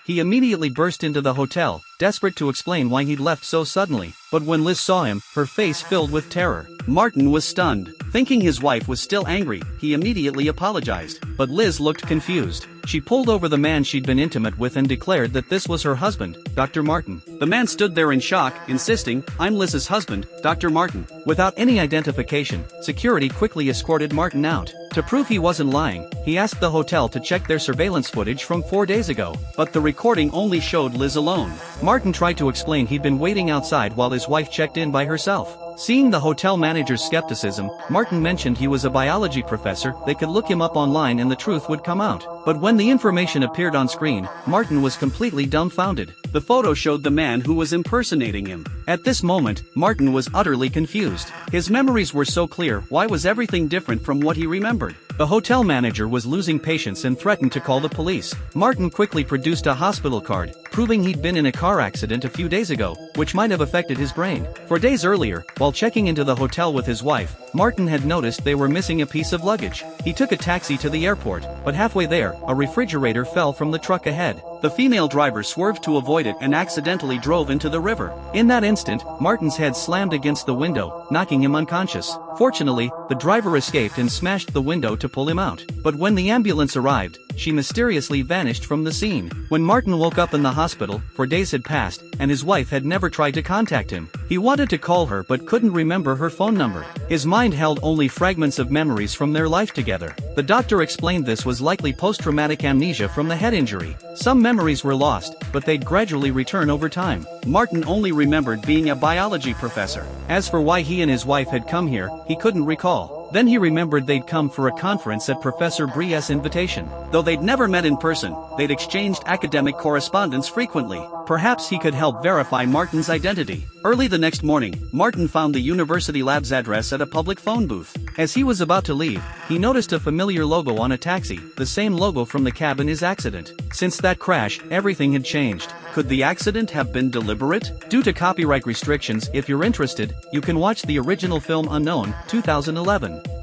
He immediately burst into the hotel, desperate to explain why he'd left so suddenly, but when Liz saw him, her face filled with terror. Martin was stunned. Thinking his wife was still angry, he immediately apologized, but Liz looked confused. She pulled over the man she'd been intimate with and declared that this was her husband, Dr. Martin. The man stood there in shock, insisting, "I'm Liz's husband, Dr. Martin." Without any identification, security quickly escorted Martin out. To prove he wasn't lying, he asked the hotel to check their surveillance footage from 4 days ago, but the recording only showed Liz alone. Martin tried to explain he'd been waiting outside while his wife checked in by herself. Seeing the hotel manager's skepticism, Martin mentioned he was a biology professor, they could look him up online and the truth would come out. But when the information appeared on screen, Martin was completely dumbfounded. The photo showed the man who was impersonating him. At this moment, Martin was utterly confused. His memories were so clear, why was everything different from what he remembered? The hotel manager was losing patience and threatened to call the police. Martin quickly produced a hospital card, proving he'd been in a car accident a few days ago, which might have affected his brain. For days earlier, while checking into the hotel with his wife, Martin had noticed they were missing a piece of luggage. He took a taxi to the airport, but halfway there, a refrigerator fell from the truck ahead. The female driver swerved to avoid it and accidentally drove into the river. In that instant, Martin's head slammed against the window, knocking him unconscious. Fortunately, the driver escaped and smashed the window to pull him out. But when the ambulance arrived, she mysteriously vanished from the scene. When Martin woke up in the hospital, 4 days had passed, and his wife had never tried to contact him. He wanted to call her but couldn't remember her phone number. His mind held only fragments of memories from their life together. The doctor explained this was likely post-traumatic amnesia from the head injury. Some memories were lost, but they'd gradually return over time. Martin only remembered being a biology professor. As for why he and his wife had come here, he couldn't recall. Then he remembered they'd come for a conference at Professor Brie's invitation. Though they'd never met in person, they'd exchanged academic correspondence frequently. Perhaps he could help verify Martin's identity. Early the next morning, Martin found the university lab's address at a public phone booth. As he was about to leave, he noticed a familiar logo on a taxi, the same logo from the cab in his accident. Since that crash, everything had changed. Could the accident have been deliberate? Due to copyright restrictions, if you're interested, you can watch the original film Unknown, 2011.